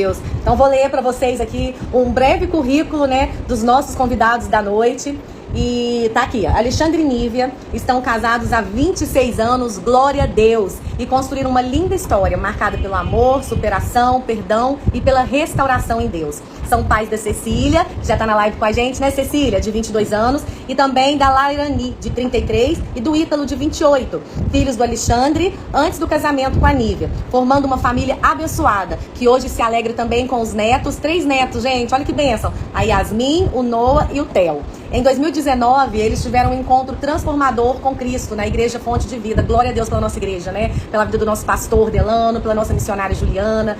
Deus. Então vou ler para vocês aqui um breve currículo, né, dos nossos convidados da noite. E tá aqui, Alexandre e Nívia estão casados há 26 anos, glória a Deus, e construíram uma linda história marcada pelo amor, superação, perdão e pela restauração em Deus. São pais da Cecília, que já tá na live com a gente, né, Cecília, de 22 anos, e também da Lairani, de 33, e do Ítalo, de 28, filhos do Alexandre, antes do casamento com a Nívia, formando uma família abençoada, que hoje se alegra também com os netos, 3 netos, gente, olha que bênção, a Yasmin, o Noah e o Theo. Em 2019, eles tiveram um encontro transformador com Cristo na Igreja Fonte de Vida. Glória a Deus pela nossa igreja, né? Pela vida do nosso pastor Delano, pela nossa missionária Juliana.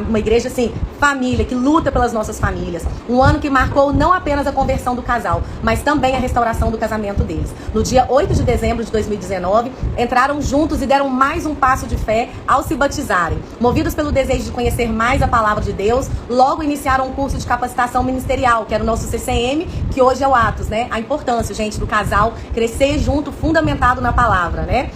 Uma igreja, assim, família, que luta pelas nossas famílias. Um ano que marcou não apenas a conversão do casal, mas também a restauração do casamento deles. No dia 8 de dezembro de 2019, entraram juntos e deram mais um passo de fé ao se batizarem. Movidos pelo desejo de conhecer mais a palavra de Deus, logo iniciaram um curso de capacitação ministerial, que era o nosso CCM, que hoje é o Atos, né? A importância, gente, do casal crescer junto, fundamentado na palavra, né?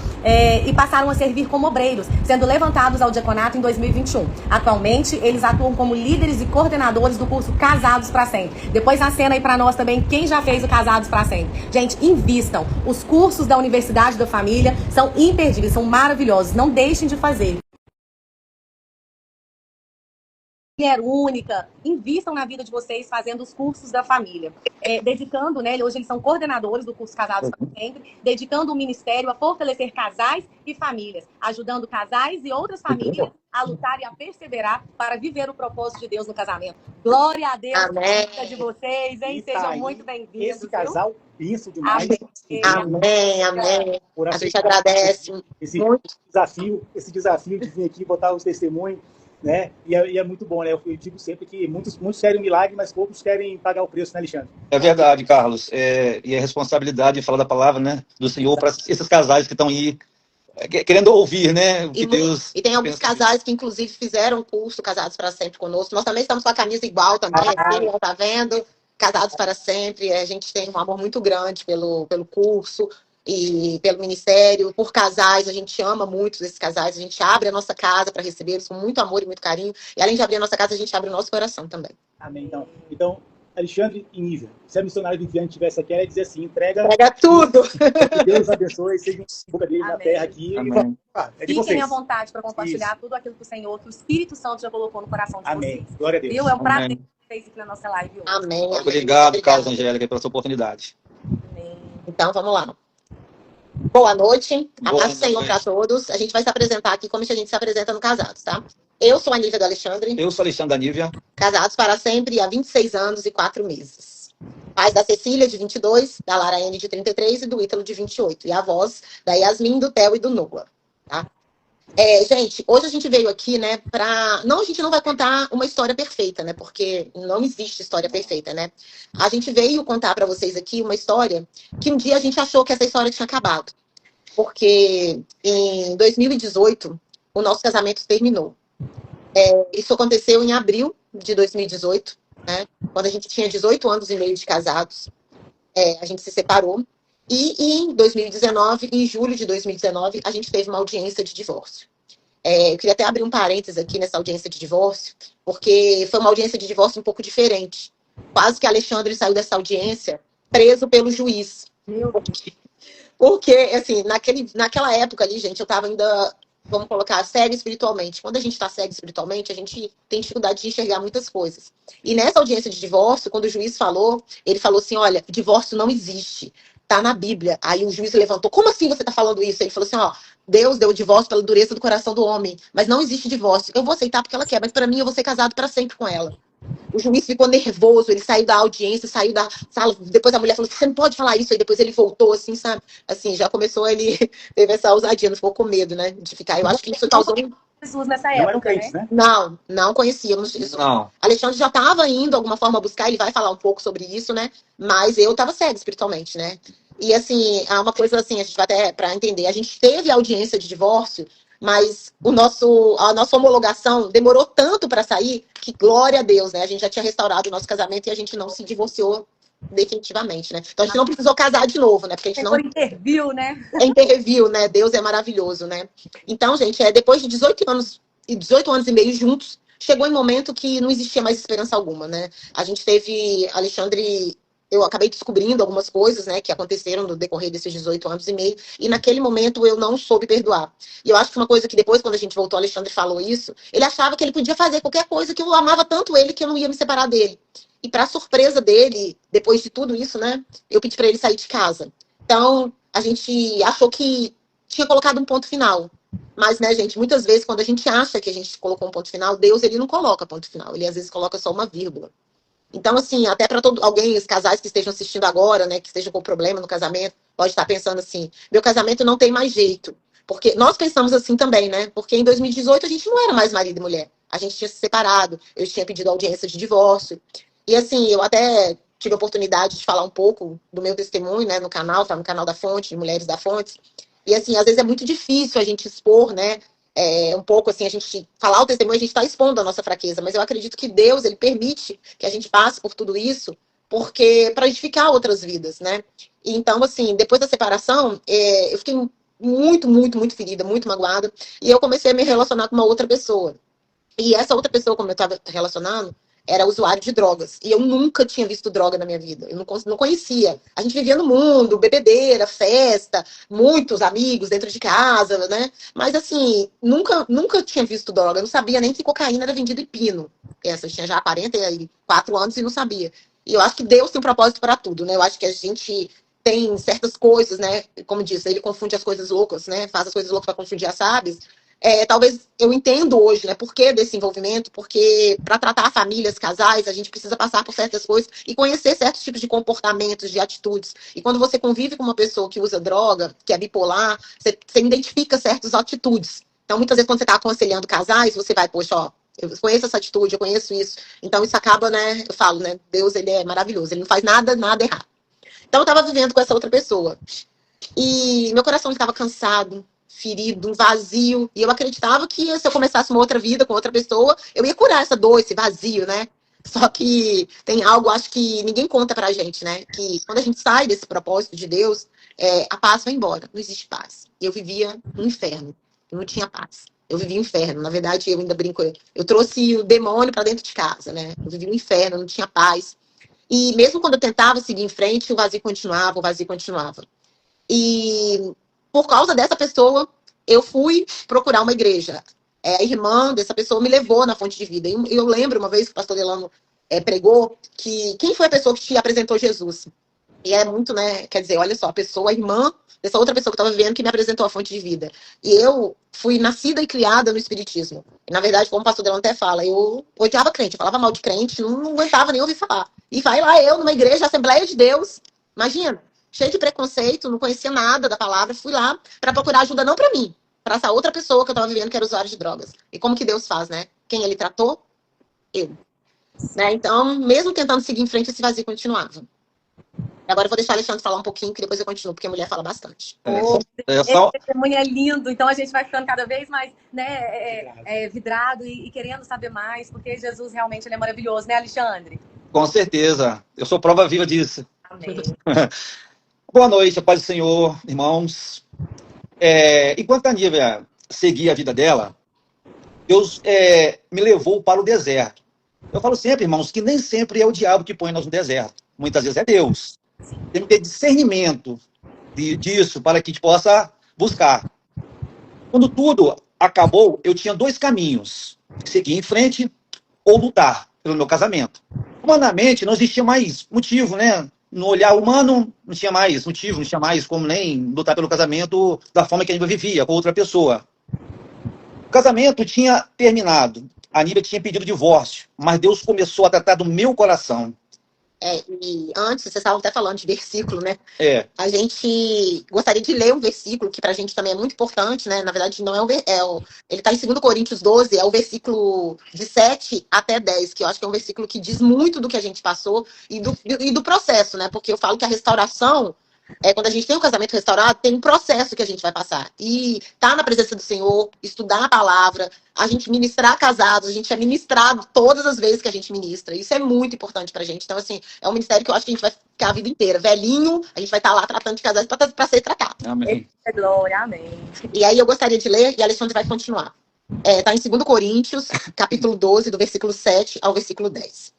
E passaram a servir como obreiros, sendo levantados ao diaconato em 2021. Atualmente, eles atuam como líderes e coordenadores do curso Casados para Sempre. Depois acena aí para nós também quem já fez o Casados para Sempre. Gente, invistam. Os cursos da Universidade da Família são imperdíveis, são maravilhosos. Não deixem de fazer. Mulher única, invistam na vida de vocês fazendo os cursos da família, dedicando, né, hoje eles são coordenadores do curso Casados para Sempre, dedicando o ministério a fortalecer casais e famílias, ajudando casais e outras famílias a lutar e a perseverar para viver o propósito de Deus no casamento. Glória a Deus pela vida de vocês, hein? Sejam muito bem-vindos. Esse casal, isso demais. Amém, amém. A gente agradece esse desafio de vir aqui botar os testemunhos, né? E é muito bom, né? Eu digo sempre que muitos querem um milagre, mas poucos querem pagar o preço, né, Alexandre? É verdade, Carlos. E a responsabilidade de falar da palavra, né, do Senhor para esses casais que estão aí querendo ouvir, né? E tem alguns casais que, inclusive, fizeram o curso Casados para Sempre conosco. Nós também estamos com a camisa igual também, aqui, tá vendo? Casados para Sempre. A gente tem um amor muito grande pelo curso e pelo ministério, por casais. A gente ama muito esses casais. A gente abre a nossa casa para recebê-los com muito amor e muito carinho. E além de abrir a nossa casa, a gente abre o nosso coração também. Amém. Então Alexandre e Nívia, se a missionária Viviane estivesse aqui, ela ia dizer assim, entrega tudo. Que Deus abençoe, seja um boca dele na terra aqui. Fiquem à vontade para compartilhar tudo aquilo que o Senhor, que o Espírito Santo já colocou no coração de vocês. Glória a Deus. Viu? É um prazer ter vocês aqui na nossa live hoje. Amém. Obrigado, Carlos Angélica, pela sua oportunidade. Amém. Então, vamos lá. Boa noite, a paz do Senhor para todos. A gente vai se apresentar aqui como a gente se apresenta no Casados, tá? Eu sou a Nívia do Alexandre. Eu sou Alexandre da Nívia. Casados para sempre há 26 anos e 4 meses. Pais da Cecília, de 22, da Lara N, de 33 e do Ítalo, de 28. E avós da Yasmin, do Theo e do Noah, tá? Gente, hoje a gente veio aqui, né, Não, a gente não vai contar uma história perfeita, né, porque não existe história perfeita, né? A gente veio contar para vocês aqui uma história que um dia a gente achou que essa história tinha acabado. Porque em 2018, o nosso casamento terminou. Isso aconteceu em abril de 2018, né, quando a gente tinha 18 anos e meio de casados. A gente se separou. E em 2019, em julho de 2019, a gente teve uma audiência de divórcio. Eu queria até abrir um parênteses aqui nessa audiência de divórcio, porque foi uma audiência de divórcio um pouco diferente. Quase que Alexandre saiu dessa audiência preso pelo juiz. Porque, assim, naquela época ali, gente, eu estava ainda, vamos colocar, cega espiritualmente. Quando a gente está cego espiritualmente, a gente tem dificuldade de enxergar muitas coisas. E nessa audiência de divórcio, quando o juiz falou, ele falou assim, olha, divórcio não existe. Tá na Bíblia. Aí o juiz levantou. Como assim você tá falando isso? Ele falou assim, ó, Deus deu o divórcio pela dureza do coração do homem, mas não existe divórcio. Eu vou aceitar porque ela quer, mas para mim eu vou ser casado para sempre com ela. O juiz ficou nervoso, ele saiu da audiência, saiu da sala, depois a mulher falou, você não pode falar isso, aí depois ele voltou, assim, sabe? Assim, já começou, ele teve essa ousadia, não ficou com medo, né, de ficar. Eu acho que isso causou... Jesus nessa época, né? Não conhecíamos isso. Não. Alexandre já estava indo, de alguma forma, buscar, ele vai falar um pouco sobre isso, né? Mas eu estava cega espiritualmente, né? E, assim, há uma coisa assim, a gente vai até para entender, a gente teve audiência de divórcio, mas a nossa homologação demorou tanto para sair que, glória a Deus, né? A gente já tinha restaurado o nosso casamento e a gente não se divorciou definitivamente, né? Então a gente não precisou casar de novo, né? Porque a gente não interviu, né? Interviu, né? Deus é maravilhoso, né? Então, gente, depois de 18 anos e meio juntos, chegou em um momento que não existia mais esperança alguma, né? A gente teve, Alexandre, eu acabei descobrindo algumas coisas, né, que aconteceram no decorrer desses 18 anos e meio, e naquele momento eu não soube perdoar. E eu acho que uma coisa que depois, quando a gente voltou, Alexandre falou isso, ele achava que ele podia fazer qualquer coisa, que eu amava tanto ele que eu não ia me separar dele. E para surpresa dele, depois de tudo isso, né, eu pedi para ele sair de casa. Então, a gente achou que tinha colocado um ponto final. Mas, né, gente, muitas vezes, quando a gente acha que a gente colocou um ponto final, Deus, ele não coloca ponto final. Ele, às vezes, coloca só uma vírgula. Então, assim, até para alguém, os casais que estejam assistindo agora, né, que estejam com problema no casamento, pode estar pensando assim, meu casamento não tem mais jeito. Porque nós pensamos assim também, né? Porque em 2018 a gente não era mais marido e mulher. A gente tinha se separado, eu tinha pedido audiência de divórcio. E, assim, eu até tive a oportunidade de falar um pouco do meu testemunho, né, no canal, tá no canal da Fonte, de Mulheres da Fonte. E, assim, às vezes é muito difícil a gente expor, né, um pouco assim, a gente falar o testemunho, a gente está expondo a nossa fraqueza, mas eu acredito que Deus, ele permite que a gente passe por tudo isso, porque para edificar outras vidas, né? E, então, assim, depois da separação, eu fiquei muito, muito, muito ferida, muito magoada, e eu comecei a me relacionar com uma outra pessoa. E essa outra pessoa, como eu estava relacionando, era usuário de drogas. E eu nunca tinha visto droga na minha vida. Eu não conhecia. A gente vivia no mundo, bebedeira, festa, muitos amigos dentro de casa, né? Mas, assim, nunca tinha visto droga. Eu não sabia nem que cocaína era vendida em Pino. Eu tinha já 44 anos e não sabia. E eu acho que Deus tem um propósito para tudo, né? Eu acho que a gente tem certas coisas, né? Como disse, ele confunde as coisas loucas, né? Faz as coisas loucas para confundir as sábias. Talvez eu entendo hoje, né, por que desse envolvimento, porque para tratar famílias, casais, a gente precisa passar por certas coisas e conhecer certos tipos de comportamentos, de atitudes. E quando você convive com uma pessoa que usa droga, que é bipolar, você identifica certas atitudes. Então, muitas vezes, quando você está aconselhando casais, você vai, poxa, ó, eu conheço essa atitude, eu conheço isso. Então, isso acaba, né, eu falo, né, Deus, ele é maravilhoso, ele não faz nada errado. Então, eu estava vivendo com essa outra pessoa. E meu coração estava cansado, ferido, um vazio. E eu acreditava que se eu começasse uma outra vida com outra pessoa, eu ia curar essa dor, esse vazio, né? Só que tem algo, acho que ninguém conta pra gente, né? Que quando a gente sai desse propósito de Deus, a paz vai embora. Não existe paz. Eu vivia no inferno. Eu não tinha paz. Eu vivia o inferno. Na verdade, eu ainda brinco. Eu trouxe o demônio pra dentro de casa, né? Eu vivia o inferno, não tinha paz. E mesmo quando eu tentava seguir em frente, o vazio continuava, o vazio continuava. E por causa dessa pessoa, eu fui procurar uma igreja. A irmã dessa pessoa me levou na Fonte de Vida. E eu lembro uma vez que o pastor Delano pregou que quem foi a pessoa que te apresentou Jesus? E é muito, né? Quer dizer, olha só, a irmã dessa outra pessoa que estava vivendo que me apresentou a Fonte de Vida. E eu fui nascida e criada no Espiritismo. E, na verdade, como o pastor Delano até fala, eu odiava crente, eu falava mal de crente, não aguentava nem ouvir falar. E vai lá eu, numa igreja, Assembleia de Deus, imagina, cheio de preconceito, não conhecia nada da palavra, fui lá para procurar ajuda não para mim, para essa outra pessoa que eu estava vivendo que era usuário de drogas. E como que Deus faz, né? Quem ele tratou? Eu. Né? Então, mesmo tentando seguir em frente, esse vazio continuava. Agora eu vou deixar o Alexandre falar um pouquinho, que depois eu continuo, porque a mulher fala bastante. Esse testemunho é lindo, então a gente vai ficando cada vez mais, né, vidrado e querendo saber mais, porque Jesus realmente ele é maravilhoso, né, Alexandre? Com certeza. Eu sou prova viva disso. Amém. Boa noite, a paz do Senhor, irmãos. Enquanto a Nívia seguia a vida dela, Deus me levou para o deserto. Eu falo sempre, irmãos, que nem sempre é o diabo que põe nós no deserto. Muitas vezes é Deus. Tem que ter discernimento disso para que a gente possa buscar. Quando tudo acabou, eu tinha dois caminhos. Seguir em frente ou lutar pelo meu casamento. Humanamente, não existia mais motivo, né? No olhar humano, não tinha mais motivo, não tinha mais como nem lutar pelo casamento da forma que a Nívia vivia, com outra pessoa. O casamento tinha terminado. A Nívia tinha pedido divórcio, mas Deus começou a tratar do meu coração. E antes, vocês estavam até falando de versículo, né? A gente gostaria de ler um versículo que pra gente também é muito importante, né? Na verdade, não ele tá em 2 Coríntios 12, é o versículo de 7 até 10, que eu acho que é um versículo que diz muito do que a gente passou e do processo, né? Porque eu falo que a restauração, quando a gente tem um casamento restaurado, tem um processo que a gente vai passar. E tá na presença do Senhor, estudar a palavra, a gente ministrar casados, a gente é ministrado todas as vezes que a gente ministra. Isso é muito importante pra gente. Então, assim, é um ministério que eu acho que a gente vai ficar a vida inteira. Velhinho, a gente vai estar lá tratando de casais pra ser tratado. Amém. Glória, amém. E aí eu gostaria de ler e a Alexandre vai continuar. Está em 2 Coríntios, capítulo 12, do versículo 7 ao versículo 10.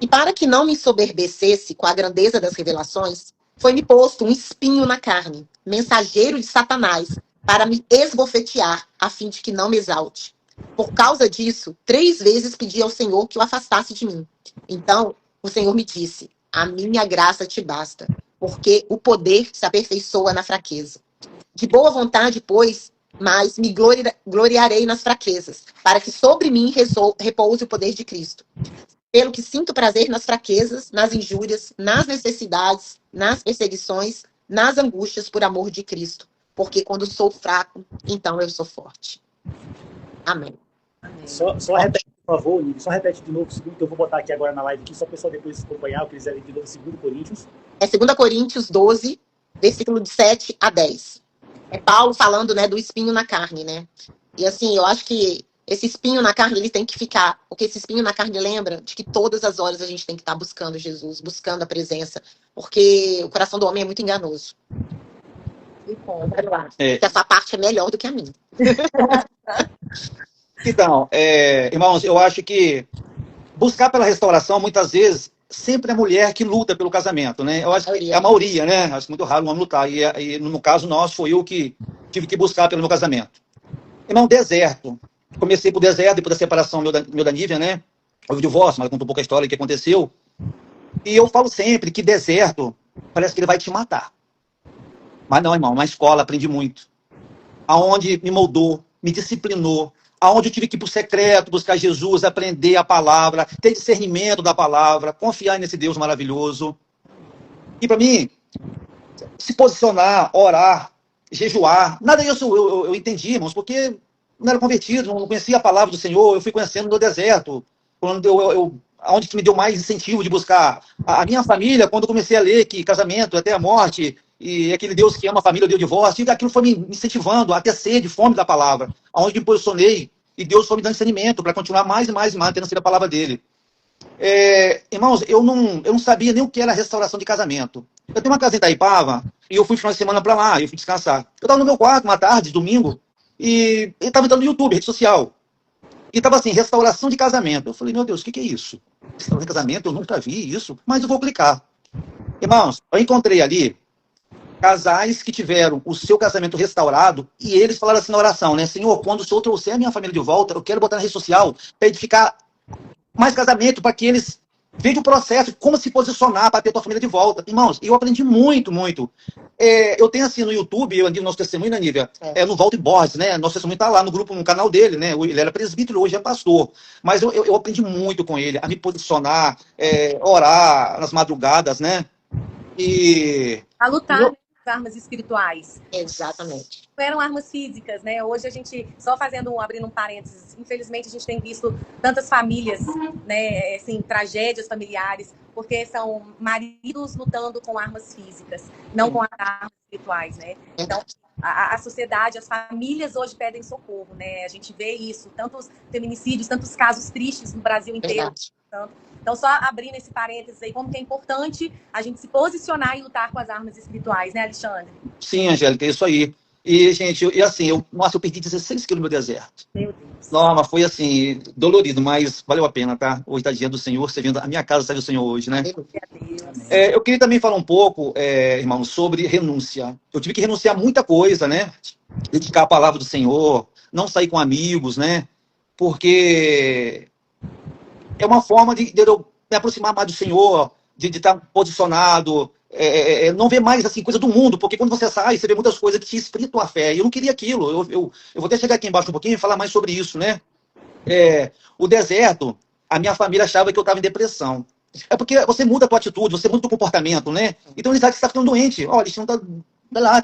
E para que não me ensoberbecesse com a grandeza das revelações, foi-me posto um espinho na carne, mensageiro de Satanás, para me esbofetear, a fim de que não me exalte. Por causa disso, 3 vezes pedi ao Senhor que o afastasse de mim. Então, o Senhor me disse: a minha graça te basta, porque o poder se aperfeiçoa na fraqueza. De boa vontade, pois, mas me gloriarei nas fraquezas, para que sobre mim repouse o poder de Cristo. Pelo que sinto prazer nas fraquezas, nas injúrias, nas necessidades, nas perseguições, nas angústias por amor de Cristo. Porque quando sou fraco, então eu sou forte. Amém. Só repete, por favor, Nive, só repete de novo o segundo, que eu vou botar aqui agora na live, aqui, só o pessoal depois acompanhar, o que eles lerem de novo, 2 Coríntios. É 2 Coríntios 12, versículo de 7 a 10. É Paulo falando, né, do espinho na carne, né? E assim, eu acho que esse espinho na carne, ele tem que ficar, porque esse espinho na carne lembra de que todas as horas a gente tem que estar buscando Jesus, buscando a presença, porque o coração do homem é muito enganoso. E bom. Que essa parte é melhor do que a minha. Então, irmãos, eu acho que buscar pela restauração, muitas vezes, sempre é a mulher que luta pelo casamento, né? Eu acho que é a maioria, né? Acho muito raro um homem lutar. E no caso nosso, foi eu que tive que buscar pelo meu casamento. Irmão, deserto. Comecei por deserto, depois da separação meu da Nívia, né? Houve o divórcio, mas contou um pouco a história que aconteceu. E eu falo sempre que deserto parece que ele vai te matar. Mas não, irmão, na escola aprendi muito. Aonde me moldou, me disciplinou, aonde eu tive que ir para o secreto, buscar Jesus, aprender a palavra, ter discernimento da palavra, confiar nesse Deus maravilhoso. E para mim, se posicionar, orar, jejuar, nada disso eu entendi, irmãos, porque não era convertido, não conhecia a palavra do Senhor, eu fui conhecendo no deserto, quando onde que me deu mais incentivo de buscar. A minha família, quando eu comecei a ler que casamento até a morte, e aquele Deus que ama a família deu divórcio, e aquilo foi me incentivando a ter sede, fome da palavra, aonde me posicionei, e Deus foi me dando discernimento para continuar mais e mais e mais tendo sido a palavra dele. Irmãos, eu não sabia nem o que era restauração de casamento. Eu tenho uma casa em Itaipava, e eu fui final de semana para lá, eu fui descansar. Eu estava no meu quarto, uma tarde, domingo, e estava entrando no YouTube, rede social. E estava assim, restauração de casamento. Eu falei, meu Deus, o que é isso? Restauração de casamento, eu nunca vi isso, mas eu vou clicar. Irmãos, eu encontrei ali casais que tiveram o seu casamento restaurado, e eles falaram assim na oração, né? Senhor, quando o Senhor trouxer a minha família de volta, eu quero botar na rede social para edificar mais casamento, para que eles vejam o processo, como se posicionar para ter a tua família de volta. Irmãos, eu aprendi muito, muito. Eu tenho assim no YouTube, eu andi no nosso testemunho, né, Nívia? No Walter Borges, né? Nosso testemunho está lá no grupo, no canal dele, né? Ele era presbítero, hoje é pastor. Mas eu aprendi muito com ele, a me posicionar, orar nas madrugadas, né? E A lutar com as armas espirituais. Exatamente. Não eram armas físicas, né? Hoje a gente, só abrindo um parênteses, infelizmente a gente tem visto tantas famílias, né, assim, tragédias familiares, porque são maridos lutando com armas físicas, não com armas espirituais, né? Então, a sociedade, as famílias hoje pedem socorro, né? A gente vê isso, tantos feminicídios, tantos casos tristes no Brasil inteiro. Então, só abrindo esse parênteses aí, como que é importante a gente se posicionar e lutar com as armas espirituais, né, Alexandre? Sim, Angélica, é isso aí. E, gente, eu perdi 16 quilos no meu deserto. Meu Deus. Não, mas foi assim, dolorido, mas valeu a pena, tá? Hoje está dia do Senhor, servindo a minha casa serve o Senhor hoje, né? Eu queria também falar um pouco, irmão, sobre renúncia. Eu tive que renunciar a muita coisa, né? Dedicar a palavra do Senhor, não sair com amigos, né? Porque é uma forma de eu me aproximar mais do Senhor, de estar posicionado, não ver mais assim, coisa do mundo, porque quando você sai, você vê muitas coisas que te esfriam a fé, e eu não queria aquilo. Eu vou até chegar aqui embaixo um pouquinho e falar mais sobre isso, né? O deserto, a minha família achava que eu estava em depressão. É porque você muda a tua atitude, você muda o teu comportamento, né? Então eles acham que você está ficando doente. Olha, eles não tá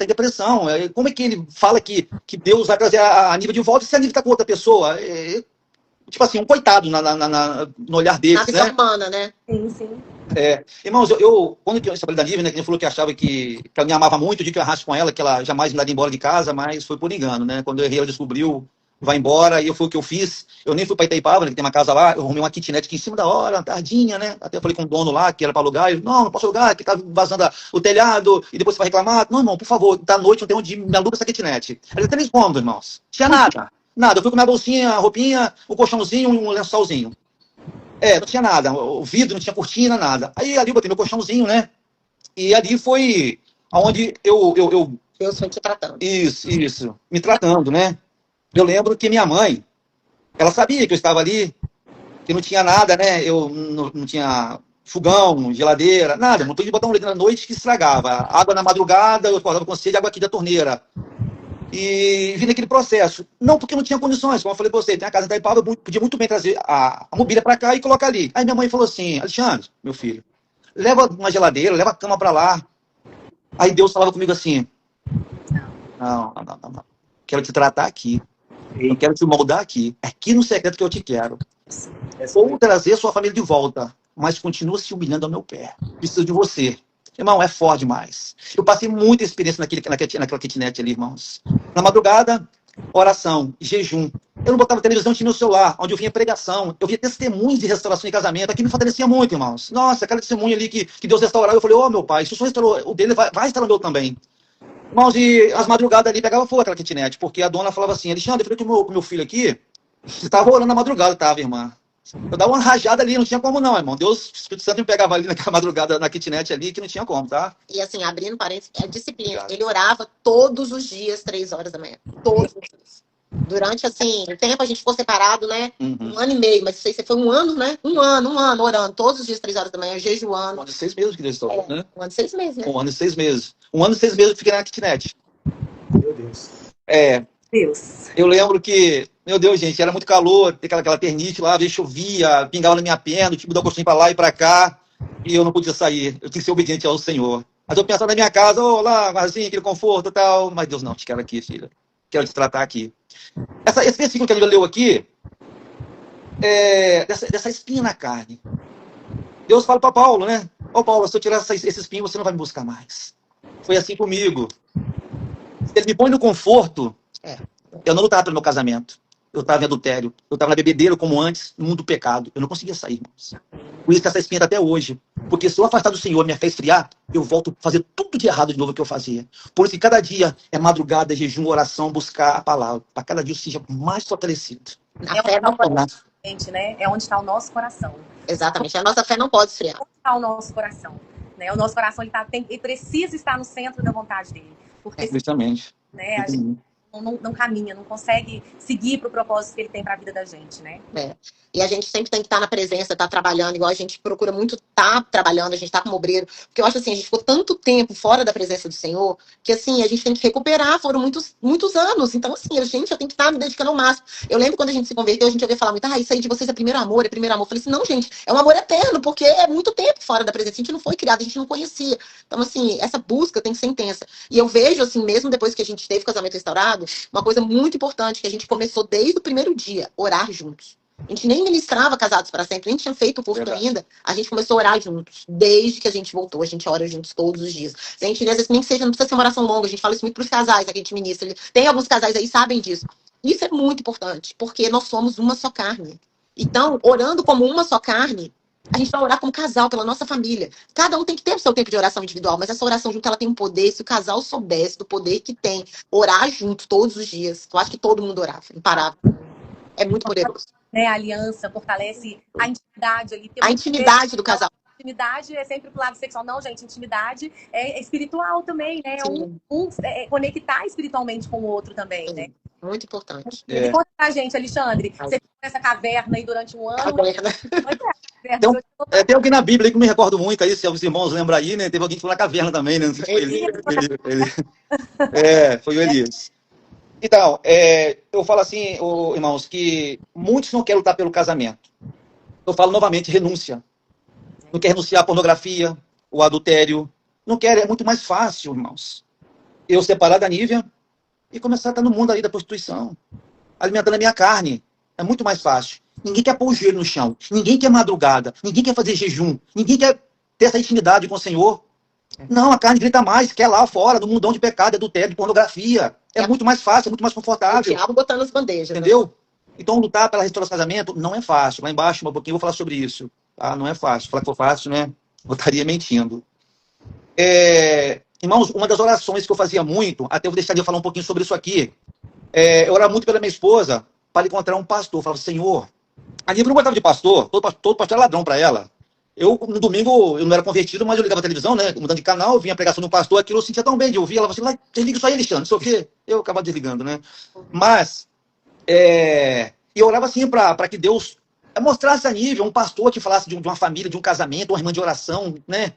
em depressão. Como é que ele fala que Deus vai trazer a Nívia de volta se a Nívia está com outra pessoa? Tipo assim, um coitado no olhar deles, né? Humana, né? Sim. Irmãos, quando eu sabia da Nívia, né, que ele falou que achava que ela me amava muito, de que eu arraste com ela, que ela jamais me daria embora de casa, mas foi por engano, né? Quando eu errei, ela descobriu, vai embora, e foi o que eu fiz. Eu nem fui para Itaipava, né, que tem uma casa lá, eu arrumei uma kitnet aqui em cima da hora, uma tardinha, né? Até falei com o dono lá, que era para alugar, ele, não posso alugar, que tá vazando o telhado, e depois você vai reclamar. Não, irmão, por favor, da noite não tem onde me aluga essa kitnet. Ela tem 3 cômodos, irmãos. Tinha nada. Nada. Eu fui com minha bolsinha, a roupinha, um colchãozinho, um lençolzinho. Não tinha nada. O vidro, não tinha cortina, nada. Aí ali eu botei meu colchãozinho, né? E ali foi onde eu Deus foi te tratando. Isso. Me tratando, né? Eu lembro que minha mãe, ela sabia que eu estava ali, que não tinha nada, né? Eu não tinha fogão, geladeira, nada. Não podia botar um leite na noite que estragava. Água na madrugada, eu acordava com sede, água aqui da torneira. E vim naquele processo. Não porque eu não tinha condições, como eu falei pra você, tem a casa da Ipava, eu podia muito bem trazer a mobília para cá e colocar ali. Aí minha mãe falou assim, Alexandre, meu filho, leva uma geladeira, leva a cama para lá. Aí Deus falava comigo assim, não. Quero te tratar aqui. Eu quero te moldar aqui. Aqui no secreto que eu te quero. Ou trazer sua família de volta, mas continua se humilhando ao meu pé. Preciso de você. Irmão, é forte demais. Eu passei muita experiência naquela kitnet ali, irmãos. Na madrugada, oração, jejum. Eu não botava televisão, tinha meu celular, onde eu vinha pregação. Eu via testemunhos de restauração e casamento. Aqui me fortalecia muito, irmãos. Nossa, aquela testemunha ali que Deus restaurou. Eu falei, meu pai, se o senhor restaurou o dele, vai restaurar o meu também. Irmãos, e as madrugadas ali pegava fogo aquela kitnet, porque a dona falava assim, Alexandre, eu falei que o meu filho aqui, você estava orando na madrugada, tava, irmã? Eu dava uma rajada ali, não tinha como não, irmão. Deus, o Espírito Santo me pegava ali naquela madrugada, na kitnet ali, que não tinha como, tá? E assim, abrindo parênteses, é disciplina. Obrigado. Ele orava todos os dias, 3 horas da manhã. Todos os dias. Durante, assim, o tempo a gente ficou separado, né? 1 ano e meio, mas isso aí foi 1 ano, né? Um ano, orando, todos os dias, 3 horas da manhã, jejuando. 1 ano e 6 meses que Deus restaurou, né? 1 ano e 6 meses, né? 1 ano e 6 meses. 1 ano e 6 meses eu fiquei na kitnet. Meu Deus. Deus. Eu lembro que, meu Deus, gente, era muito calor, aquela ternite lá, às vezes chovia, pingava na minha perna, eu tinha que dar o coxinho pra lá e pra cá, e eu não podia sair. Eu tinha que ser obediente ao Senhor. Mas eu pensava na minha casa, lá, assim, aquele conforto e tal. Mas Deus, não, te quero aqui, filha. Quero te tratar aqui. Esse versículo que ele leu aqui, dessa espinha na carne. Deus fala para Paulo, né? Paulo, se eu tirar esse espinho, você não vai me buscar mais. Foi assim comigo. Se ele me põe no conforto, eu não lutava pelo meu casamento. Eu estava em adultério. Eu estava na bebedeira como antes, no mundo do pecado. Eu não conseguia sair, irmãos. Por isso que essa espinha está até hoje. Porque se eu afastar do Senhor, me fez esfriar, eu volto a fazer tudo de errado de novo que eu fazia. Por isso que cada dia é madrugada, jejum, oração, buscar a palavra. Para cada dia eu seja mais fortalecido. A fé não pode. Gente, né? É onde está o nosso coração. Exatamente. A nossa fé não pode esfriar. Onde está o nosso coração? Né? O nosso coração ele precisa estar no centro da vontade dele. Porque Justamente. Né, a gente não caminha, não consegue seguir para o propósito que ele tem para a vida da gente, né? E a gente sempre tem que estar na presença, estar trabalhando, igual a gente procura muito estar trabalhando, a gente está como obreiro, porque eu acho assim, a gente ficou tanto tempo fora da presença do Senhor, que assim, a gente tem que recuperar, foram muitos anos, então assim, eu tenho que estar me dedicando ao máximo. Eu lembro quando a gente se converteu, a gente ouvia falar muito, isso aí de vocês é primeiro amor. Eu falei assim, não, gente, é um amor eterno, porque é muito tempo fora da presença, a gente não foi criado, a gente não conhecia. Então assim, essa busca tem que ser intensa. E eu vejo assim, mesmo depois que a gente teve o casamento restaurado, uma coisa muito importante, que a gente começou desde o primeiro dia, orar juntos. A gente nem ministrava casados para sempre, nem tinha feito o curso ainda. A gente começou a orar juntos. Desde que a gente voltou, a gente ora juntos todos os dias. A gente, às vezes, nem que seja, não precisa ser uma oração longa. A gente fala isso muito para os casais, a gente ministra. Tem alguns casais aí que sabem disso. Isso é muito importante, porque nós somos uma só carne. Então, orando como uma só carne, a gente vai orar como casal, pela nossa família. Cada um tem que ter o seu tempo de oração individual, mas essa oração junto, ela tem um poder. Se o casal soubesse do poder que tem orar junto todos os dias, eu acho que todo mundo orava, imparável. É muito poderoso. Né, a aliança fortalece a intimidade ali. A intimidade do casal. Intimidade é sempre pro lado sexual. Não, gente, intimidade é espiritual também, né? Conectar espiritualmente com o outro também, Sim, né? muito importante. E conta pra gente, Alexandre, você ficou nessa caverna aí durante 1 ano. Tem alguém na Bíblia aí que eu me recordo muito aí, se os irmãos lembram aí, né? Teve alguém que foi na caverna também, né? Não sei se foi foi o Elias. Então, eu falo assim, irmãos, que muitos não querem lutar pelo casamento. Eu falo novamente, renúncia. Não quer renunciar à pornografia, o adultério. Não quer, é muito mais fácil, irmãos. Eu separar da Nívia e começar a estar no mundo aí da prostituição. Alimentando a minha carne. É muito mais fácil. Ninguém quer pôr o joelho no chão. Ninguém quer madrugada. Ninguém quer fazer jejum. Ninguém quer ter essa intimidade com o Senhor. Não, a carne grita mais, quer lá fora, no mundão de pecado, adultério, de pornografia. É muito mais fácil, é muito mais confortável. O diabo botando as bandejas. Entendeu? Né? Então, lutar pela restauração do casamento não é fácil. Lá embaixo, um pouquinho, eu vou falar sobre isso. Tá? Não é fácil. Falar que for fácil, né? Eu estaria mentindo. Irmãos, uma das orações que eu fazia muito, até eu vou deixar de falar um pouquinho sobre isso aqui, Eu orava muito pela minha esposa para encontrar um pastor. Eu falava, Senhor, a Nívia não gostava de pastor, todo pastor era ladrão para ela. No domingo, eu não era convertido, mas eu ligava a televisão, né? Mudando de canal, vinha a pregação do pastor, aquilo eu sentia tão bem de ouvir. Ela falou assim, desliga isso aí, Alexandre, não sei o quê. Eu acabava desligando, né? Mas, eu orava assim para que Deus mostrasse a Nívia um pastor que falasse de uma família, de um casamento, uma irmã de oração, né?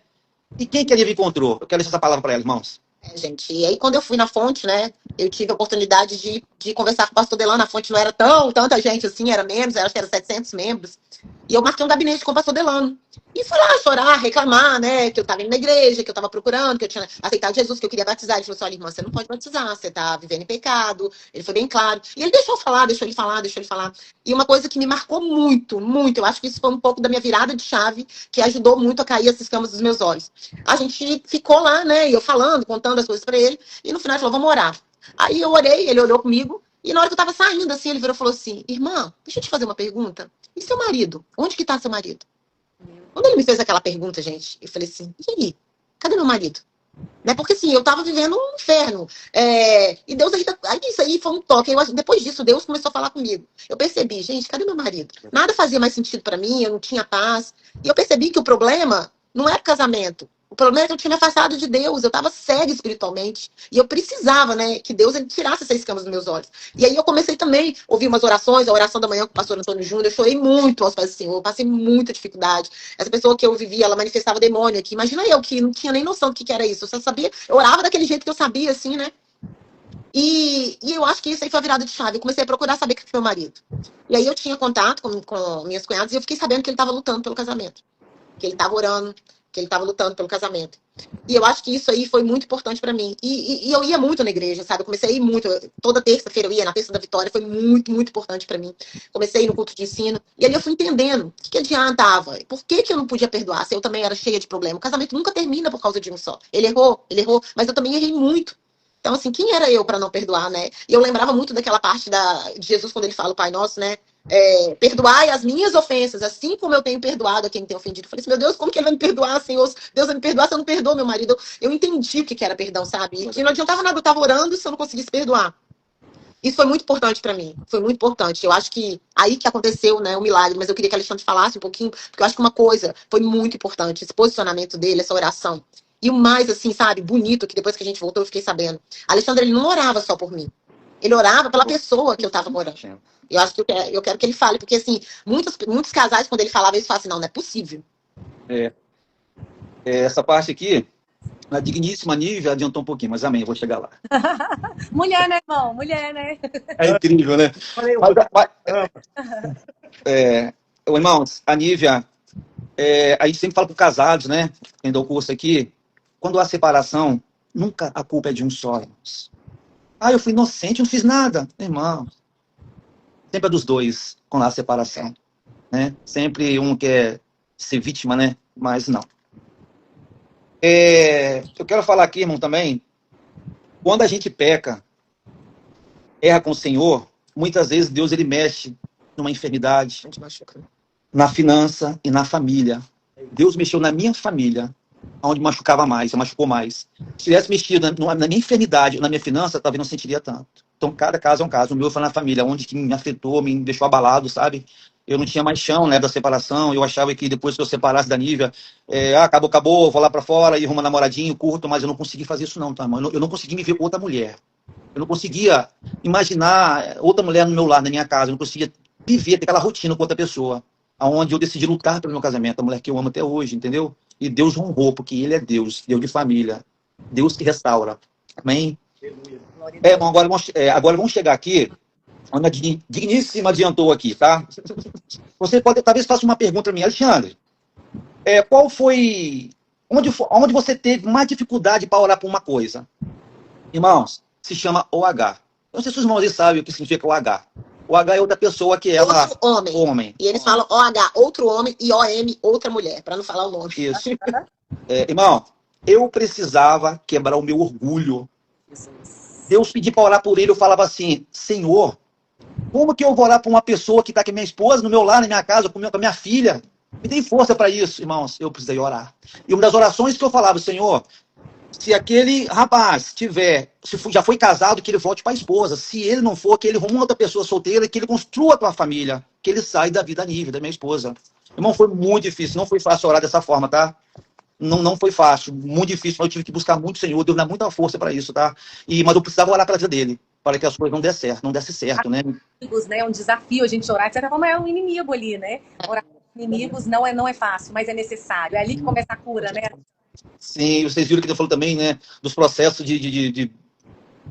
E quem que a Nívia encontrou? Eu quero deixar essa palavra para ela, irmãos. Gente, e aí quando eu fui na fonte, né, eu tive a oportunidade de conversar com o pastor Delano. A fonte não era tanta gente assim, era menos, acho que era 700 membros. E eu marquei um gabinete com o pastor Delano. E fui lá chorar, reclamar, né, que eu estava indo na igreja, que eu estava procurando, que eu tinha aceitado Jesus, que eu queria batizar. Ele falou assim, olha, irmã, você não pode batizar, você está vivendo em pecado. Ele foi bem claro. E ele deixou ele falar. E uma coisa que me marcou muito, muito, eu acho que isso foi um pouco da minha virada de chave, que ajudou muito a cair as escamas dos meus olhos. A gente ficou lá, né, e eu falando, contando as coisas para ele, e no final ele falou, vamos orar. Aí eu orei, ele olhou comigo, e na hora que eu tava saindo, assim, ele virou e falou assim, irmã, deixa eu te fazer uma pergunta. E seu marido? Onde que tá seu marido? Quando ele me fez aquela pergunta, gente, eu falei assim, e aí? Cadê meu marido? Né? Porque assim, eu tava vivendo um inferno. E Deus aí isso aí foi um toque. Depois disso, Deus começou a falar comigo. Eu percebi, gente, cadê meu marido? Nada fazia mais sentido para mim, eu não tinha paz. E eu percebi que o problema não era casamento. O problema é que eu tinha me afastado de Deus, eu estava cega espiritualmente. E eu precisava, né, que Deus ele tirasse essas escamas dos meus olhos. E aí eu comecei também a ouvir umas orações, a oração da manhã com o pastor Antônio Júnior. Eu chorei muito aos pés do Senhor, eu passei muita dificuldade. Essa pessoa que eu vivia, ela manifestava demônio aqui. Imagina eu, que não tinha nem noção do que era isso. Eu só sabia, eu orava daquele jeito que eu sabia, assim, né? E eu acho que isso aí foi a virada de chave. Eu comecei a procurar saber quem foi meu marido. E aí eu tinha contato com minhas cunhadas e eu fiquei sabendo que ele estava lutando pelo casamento. Que ele estava orando, que ele estava lutando pelo casamento. E eu acho que isso aí foi muito importante para mim. E eu ia muito na igreja, sabe? Eu comecei a ir muito. Toda terça-feira eu ia, na Terça da Vitória. Foi muito, muito importante para mim. Comecei a ir no culto de ensino. E ali eu fui entendendo o que adiantava. Por que eu não podia perdoar se eu também era cheia de problema? O casamento nunca termina por causa de um só. Ele errou, mas eu também errei muito. Então, assim, quem era eu para não perdoar, né? E eu lembrava muito daquela parte de Jesus, quando ele fala o Pai Nosso, né? Perdoai as minhas ofensas, assim como eu tenho perdoado a quem tem ofendido. Eu falei assim, meu Deus, como que ele vai me perdoar, Senhor? Deus vai me perdoar se eu não perdoo meu marido. Eu entendi o que era perdão, sabe? E que não adiantava nada, eu estava orando se eu não conseguisse perdoar. Isso foi muito importante para mim, foi muito importante. Eu acho que aí que aconteceu, né, o milagre, mas eu queria que a Alexandre falasse um pouquinho, porque eu acho que uma coisa foi muito importante, esse posicionamento dele, essa oração. E o mais, assim, sabe, bonito, que depois que a gente voltou eu fiquei sabendo. Alexandre, ele não orava só por mim. Ele orava pela pessoa que eu estava morando. Eu acho que eu quero que ele fale, porque, assim, muitos casais, quando ele falava, eles falavam assim, não é possível. Essa parte aqui, a digníssima Nívia adiantou um pouquinho, mas amém, eu vou chegar lá. Mulher, né, irmão? Mulher, né? É incrível, né? Irmãos, a Nívia, a gente sempre fala para os casados, né? Quem dá o curso aqui, quando há separação, nunca a culpa é de um só, irmãos. Eu fui inocente, não fiz nada. Irmão, sempre é dos dois com a separação, né? Sempre um quer ser vítima, né? Mas não. Eu quero falar aqui, irmão, também, quando a gente peca, erra com o Senhor, muitas vezes Deus ele mexe numa enfermidade, na finança e na família. Deus mexeu na minha família, onde machucava mais, machucou mais. Se tivesse mexido na minha enfermidade, na minha finança, talvez não sentiria tanto. Então, cada caso é um caso. O meu foi na família, onde que me afetou, me deixou abalado, sabe? Eu não tinha mais chão, né, da separação. Eu achava que depois que eu separasse da Nívia, acabou, vou lá pra fora e arrumo um namoradinho, curto, mas eu não consegui fazer isso não, tá, mano? Eu não consegui me ver com outra mulher. Eu não conseguia imaginar outra mulher no meu lar, na minha casa. Eu não conseguia viver, ter aquela rotina com outra pessoa. Onde eu decidi lutar pelo meu casamento, a mulher que eu amo até hoje, entendeu? E Deus honrou, porque Ele é Deus, Deus de família, Deus que restaura. Amém? Bom, agora vamos chegar aqui, onde a digníssima adiantou aqui, tá? Você pode, talvez faça uma pergunta para mim, Alexandre. Qual foi, onde você teve mais dificuldade para orar por uma coisa? Irmãos, se chama OH. Eu não sei se os irmãos aí sabem o que significa OH. O H é outra pessoa que ela... Outro homem. E eles falam OH, outro homem, e OM, outra mulher, para não falar o nome. Isso. Irmão, eu precisava quebrar o meu orgulho. Deus pediu para orar por ele, eu falava assim, Senhor, como que eu vou orar por uma pessoa que está com a minha esposa, no meu lar, na minha casa, com a minha filha? Me dê força para isso, irmãos. Eu precisei orar. E uma das orações que eu falava, Senhor, Se aquele rapaz já foi casado, que ele volte para a esposa. Se ele não for, que ele arruma outra pessoa solteira, que ele construa a tua família, que ele sai da vida nível da minha esposa. Irmão, foi muito difícil, não foi fácil orar dessa forma, tá? Não foi fácil, muito difícil, mas eu tive que buscar muito o Senhor, Deus dá muita força para isso, tá? Mas eu precisava orar pela vida dele, para que as coisas não dessem certo, né? Inimigos, né? É um desafio a gente orar. De certa forma, é um inimigo ali, né? Orar com inimigos não é fácil, mas é necessário. É ali que começa a cura, né? Sim, vocês viram que ele falou também, né? Dos processos de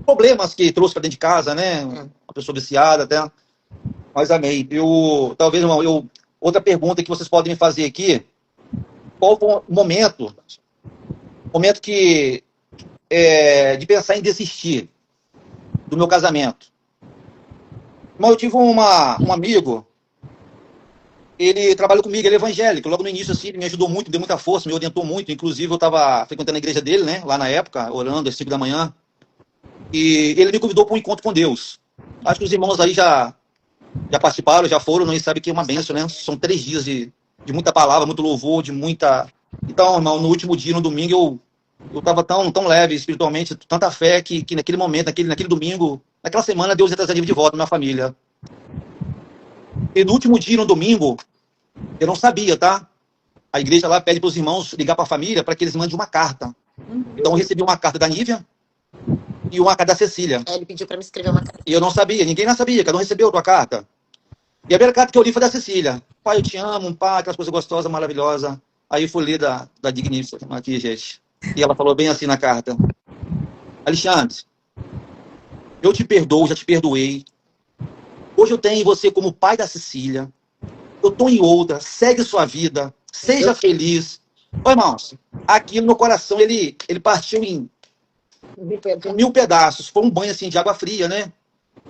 problemas que trouxe para dentro de casa, né? Uma pessoa viciada até. Mas amém. Talvez, irmão, outra pergunta que vocês podem me fazer aqui. Qual foi o momento que de pensar em desistir do meu casamento? Irmão, eu tive um amigo, ele trabalhou comigo, ele é evangélico. Logo no início, assim, ele me ajudou muito, me deu muita força, me orientou muito. Inclusive, eu estava frequentando a igreja dele, né? Lá na época, orando às 5 da manhã. E ele me convidou para um encontro com Deus. Acho que os irmãos aí já participaram, já foram, não sabem que é uma bênção, né? São 3 dias de muita palavra, muito louvor, de muita... Então, irmão, no último dia, no domingo, eu estava tão leve espiritualmente, tanta fé, que naquele momento, naquele domingo, naquela semana, Deus ia trazer de volta a minha família. E no último dia, no domingo, eu não sabia, tá? A igreja lá pede para os irmãos ligar para a família para que eles mandem uma carta. Então, eu recebi uma carta da Nívia e uma carta da Cecília. Ele pediu para me escrever uma carta. E eu não sabia, ninguém não sabia, cada um recebeu a tua carta. E a primeira carta que eu li foi da Cecília. Pai, eu te amo, pai, aquelas coisas gostosas, maravilhosas. Aí eu fui ler da Dignífica aqui, gente. E ela falou bem assim na carta: Alexandre, eu te perdoo, já te perdoei. Hoje eu tenho você como pai da Cecília. Eu estou em outra, segue sua vida, seja feliz. Ô, irmãos, aqui no meu coração ele partiu em 1000 pedaços. Foi um banho assim de água fria, né?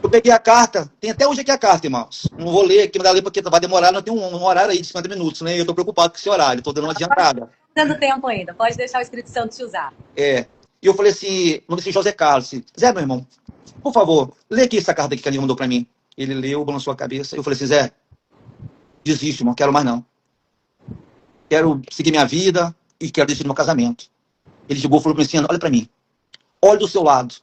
Eu peguei a carta, tem até hoje aqui a carta, irmãos. Não vou ler aqui, mas ler porque vai demorar, não tem um horário aí de 50 minutos, né? Eu tô preocupado com esse horário, tô dando uma adiantada. Dando tempo ainda, pode deixar o Espírito Santo te usar. E eu falei assim, o nome desse José Carlos, Zé, meu irmão, por favor, lê aqui essa carta aqui que a Lívia mandou pra mim. Ele leu, balançou a cabeça, eu falei assim, Zé, desiste, irmão, quero mais não. Quero seguir minha vida e quero decidir meu casamento. Ele chegou e falou pra mim assim, olha pra mim, olha do seu lado.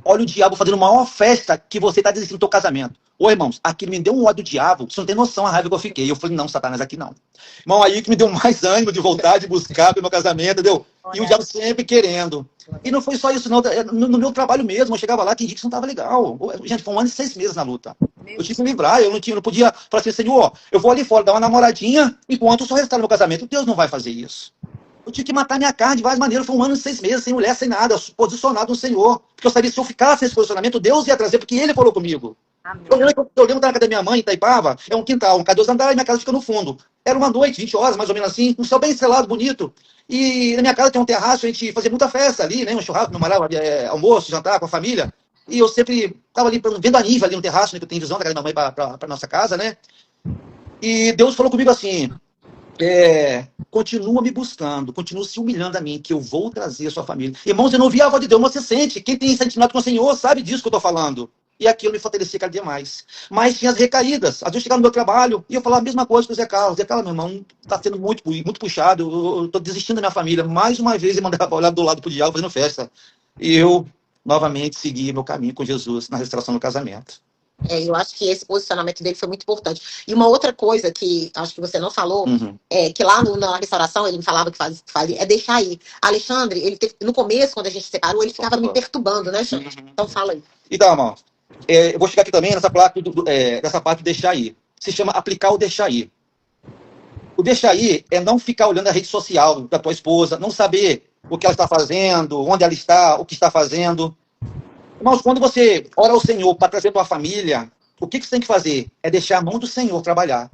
Olha o diabo fazendo a maior festa que você está desistindo do seu casamento. Ô, irmãos, aquilo me deu um ódio do diabo. Você não tem noção a raiva que eu fiquei. Eu falei, não, Satanás, aqui não. Irmão, aí que me deu mais ânimo de voltar, de buscar pelo meu casamento, entendeu? E o diabo sempre querendo. E não foi só isso, não. No meu trabalho mesmo, eu chegava lá, tinha dia que isso não estava legal. Gente, foi 1 ano e 6 meses na luta. Eu tive que me livrar, eu não podia falar assim, Senhor, eu vou ali fora dar uma namoradinha enquanto eu só restaurar meu casamento. Deus não vai fazer isso. Eu tive que matar minha carne de várias maneiras. Foi 1 ano e 6 meses, sem mulher, sem nada, posicionado no Senhor. Porque eu sabia que se eu ficasse nesse posicionamento, Deus ia trazer, porque Ele falou comigo. Eu lembro da casa da minha mãe, em Itaipava, é um quintal, 2 andares, e minha casa fica no fundo. Era uma noite, 20 horas, mais ou menos assim, um céu bem estrelado, bonito. E na minha casa tem um terraço, a gente fazia muita festa ali, né? Um churrasco, namorava, almoço, jantar com a família. E eu sempre estava ali, vendo a Nívia ali no terraço, né? Que eu tenho visão da casa da minha mãe para nossa casa, né? E Deus falou comigo assim... continua me buscando, continua se humilhando a mim, que eu vou trazer a sua família. Irmãos, eu não ouvi a voz de Deus, mas você sente. Quem tem sentimento com o Senhor sabe disso que eu estou falando. E aquilo me fortalecia cada dia mais. Mas tinha as recaídas. Às vezes eu chegava no meu trabalho e eu falava a mesma coisa com o Zé Carlos. Zé Carlos, meu irmão, está sendo muito puxado, eu estou desistindo da minha família. Mais uma vez ele mandava olhar do lado pro diabo fazendo festa. E eu, novamente, segui meu caminho com Jesus na restauração do casamento. Eu acho que esse posicionamento dele foi muito importante. E uma outra coisa que acho que você não falou, é que lá na restauração ele me falava que fazia, é deixar ir. Alexandre, ele no começo, quando a gente se separou, ele ficava me perturbando, né, gente? Então fala aí. Então, irmão, eu vou chegar aqui também nessa parte do deixar ir. Se chama aplicar o deixar ir. O deixar ir é não ficar olhando a rede social da tua esposa, não saber o que ela está fazendo, onde ela está, o que está fazendo. Irmãos, quando você ora ao Senhor para trazer a tua família, o que você tem que fazer? É deixar a mão do Senhor trabalhar.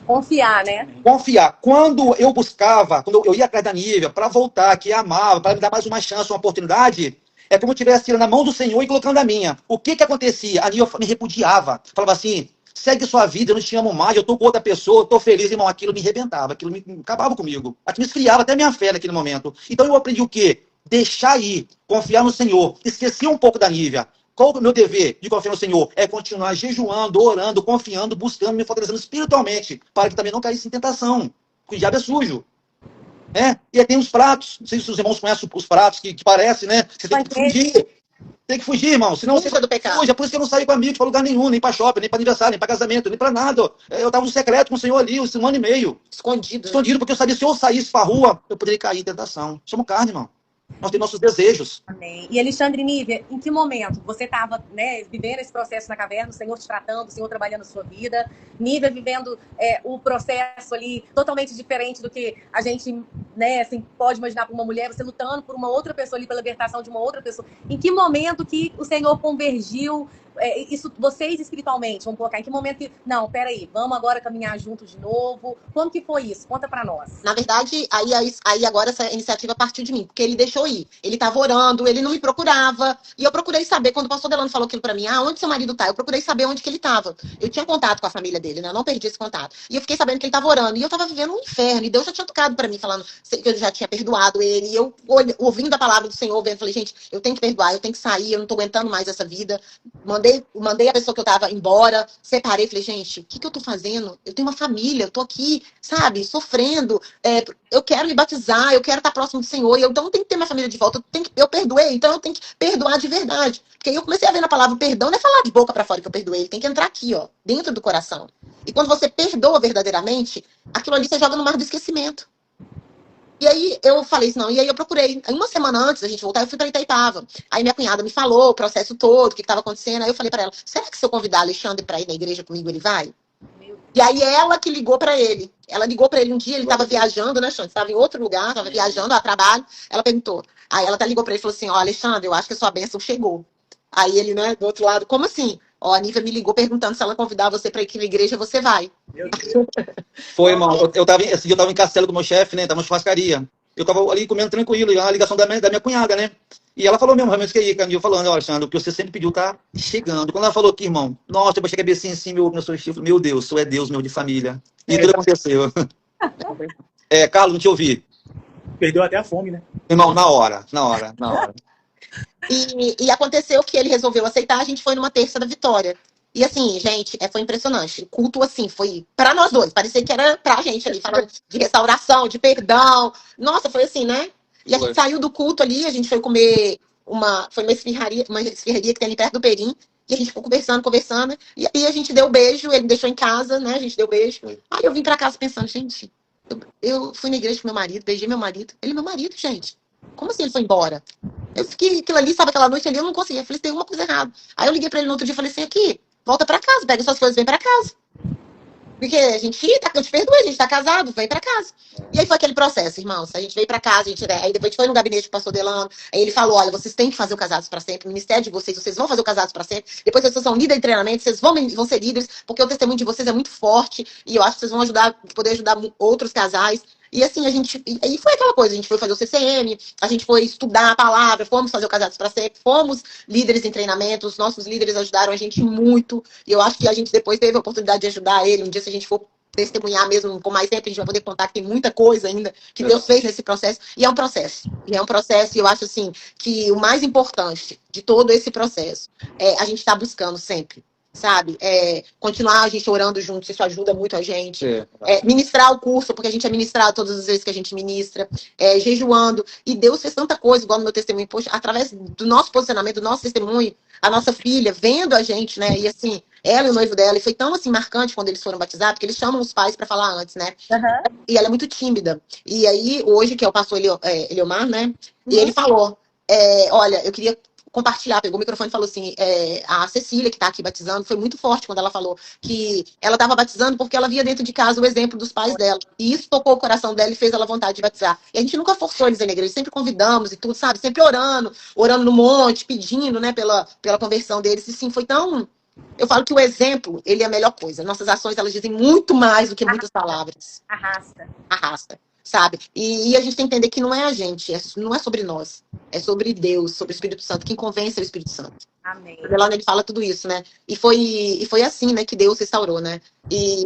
Confiar, né? Confiar. Quando eu buscava, quando eu ia atrás da Nívia para voltar, que amava, para me dar mais uma chance, uma oportunidade, é como eu estivesse tirando a mão do Senhor e colocando a minha. O que acontecia? A Nívia me repudiava. Falava assim, segue sua vida, eu não te amo mais, eu estou com outra pessoa, eu estou feliz, irmão. Aquilo me arrebentava, aquilo me acabava comigo. Aquilo me esfriava até a minha fé naquele momento. Então eu aprendi o quê? Deixar ir, confiar no Senhor. Esqueci um pouco da Nívia. Qual é o meu dever de confiar no Senhor? É continuar jejuando, orando, confiando, buscando, me fortalecendo espiritualmente, para que também não caísse em tentação. Porque o diabo é sujo. E aí tem os pratos. Não sei se os irmãos conhecem os pratos que parecem, né? Você tem que fugir. Tem que fugir, irmão. Senão você Fuja do pecado. fuja. Por isso que eu não saí com amigos pra lugar nenhum, nem pra shopping, nem pra aniversário, nem pra casamento, nem pra nada. Eu tava no secreto com o Senhor ali, um ano e meio. Escondido. Escondido, porque eu sabia, se eu saísse pra rua, eu poderia cair em tentação. Somos carne, irmão. Nós temos nossos desejos. Amém. E Alexandre Nívia, em que momento você estava, né, vivendo esse processo na caverna, o Senhor te tratando, o Senhor trabalhando a sua vida, Nívia vivendo o processo ali totalmente diferente do que a gente, né, assim, pode imaginar para uma mulher, você lutando por uma outra pessoa ali, pela libertação de uma outra pessoa. Em que momento que o Senhor convergiu isso, vocês espiritualmente, vamos colocar, em que momento que, não, peraí, vamos agora caminhar juntos de novo? Como que foi isso? Conta pra nós. Na verdade, aí agora essa iniciativa partiu de mim, porque ele deixou ir. Ele estava orando, ele não me procurava. E eu procurei saber, quando o pastor Delano falou aquilo pra mim, onde seu marido tá? Eu procurei saber onde que ele estava. Eu tinha contato com a família dele, né? Eu não perdi esse contato. E eu fiquei sabendo que ele estava orando. E eu estava vivendo um inferno. E Deus já tinha tocado pra mim, falando que eu já tinha perdoado ele. E eu, ouvindo a palavra do Senhor, vendo, falei, gente, eu tenho que perdoar, eu tenho que sair, eu não tô aguentando mais essa vida. Mandei a pessoa que eu tava embora, separei, falei, gente, o que eu tô fazendo? Eu tenho uma família, eu tô aqui, sabe, sofrendo, eu quero me batizar, eu quero estar próximo do Senhor, então eu tenho que ter minha família de volta, eu perdoei, então eu tenho que perdoar de verdade. Porque aí eu comecei a ver na palavra perdão, não é falar de boca pra fora que eu perdoei, tem que entrar aqui, ó, dentro do coração. E quando você perdoa verdadeiramente, aquilo ali você joga no mar do esquecimento. E aí eu falei assim, não, e aí eu procurei. Aí uma semana antes da gente voltar, eu fui pra Itaipava. Aí minha cunhada me falou o processo todo, o que estava acontecendo. Aí eu falei pra ela, será que se eu convidar Alexandre pra ir na igreja comigo, ele vai? E aí ela que ligou pra ele. Ela ligou pra ele um dia, ele tava viajando, né, Xande? Estava em outro lugar, tava viajando a trabalho. Ela perguntou. Aí ela ligou pra ele e falou assim, ó, Alexandre, eu acho que a sua bênção chegou. Aí ele, né, do outro lado, como assim? Ó, a Nívia me ligou perguntando se ela convidar você pra ir aqui na igreja, você vai. Foi, irmão. Esse dia eu tava em Castelo do meu chefe, né? Tava na churrascaria. Eu tava ali comendo tranquilo, e a ligação da minha cunhada, né? E ela falou mesmo, realmente, que aí, Canil, falando, ó, Alexandre, o que você sempre pediu tá chegando. Quando ela falou aqui, irmão, nossa, eu baixei a cabecinha assim, meu chifre, meu Deus, isso é Deus, meu, de família. E tudo aconteceu. Carlos, não te ouvi. Perdeu até a fome, né? Irmão, na hora. E aconteceu que ele resolveu aceitar, a gente foi numa terça da Vitória. E assim, gente, foi impressionante. O culto, assim, foi pra nós dois. Parecia que era pra gente ali, falando de restauração, de perdão. Nossa, foi assim, né? E a gente saiu do culto ali, a gente foi comer uma esfirraria que tem ali perto do Perim. E a gente ficou conversando. E aí a gente deu beijo, ele me deixou em casa, né? A gente deu beijo. Aí eu vim pra casa pensando, gente, eu fui na igreja com meu marido, beijei meu marido. Ele é meu marido, gente. Como assim ele foi embora? Eu fiquei aquilo ali, sabe, aquela noite ali, eu não conseguia. Eu falei, tem alguma coisa errada. Aí eu liguei pra ele no outro dia e falei assim, aqui, volta pra casa, pega suas coisas, vem pra casa. Porque a gente eu te perdoei, a gente tá casado, vem pra casa. E aí foi aquele processo, irmãos. A gente veio pra casa, aí depois a gente foi no gabinete do pastor Delano, aí ele falou, olha, vocês têm que fazer o Casados pra Sempre, o ministério de vocês vão fazer o Casados pra Sempre, depois vocês são líderes de treinamento, vocês vão ser líderes, porque o testemunho de vocês é muito forte, e eu acho que vocês vão poder ajudar outros casais. E assim, aí foi aquela coisa, a gente foi fazer o CCM, a gente foi estudar a palavra, fomos fazer o Casados para Sempre, fomos líderes em treinamento, os nossos líderes ajudaram a gente muito, e eu acho que a gente depois teve a oportunidade de ajudar ele, um dia se a gente for testemunhar mesmo com mais tempo, a gente vai poder contar que tem muita coisa ainda que Deus fez nesse processo, e é um processo, e eu acho assim, que o mais importante de todo esse processo é a gente estar buscando sempre, sabe? Continuar a gente orando juntos, isso ajuda muito a gente. Ministrar o curso, porque a gente é ministrado todas as vezes que a gente ministra, jejuando. E Deus fez tanta coisa, igual no meu testemunho, poxa, através do nosso posicionamento, do nosso testemunho, a nossa filha vendo a gente, né? E assim, ela e o noivo dela, e foi tão assim marcante quando eles foram batizados, porque eles chamam os pais para falar antes, né? Uhum. E ela é muito tímida. E aí, hoje, que é o pastor Eliomar, né? E ele falou: olha, eu queria compartilhar, pegou o microfone e falou assim, a Cecília, que está aqui batizando, foi muito forte quando ela falou que ela estava batizando porque ela via dentro de casa o exemplo dos pais dela. E isso tocou o coração dela e fez ela vontade de batizar. E a gente nunca forçou eles na igreja, sempre convidamos e tudo, sabe? Sempre orando no monte, pedindo, né, pela conversão deles. E sim, foi tão... Eu falo que o exemplo, ele é a melhor coisa. Nossas ações, elas dizem muito mais do que muitas palavras. Arrasta. Sabe? E a gente tem que entender que não é a gente, não é sobre nós, é sobre Deus, sobre o Espírito Santo, quem convence é o Espírito Santo. Amém. O Delano, ele fala tudo isso, né? E foi assim, né, que Deus restaurou, né? E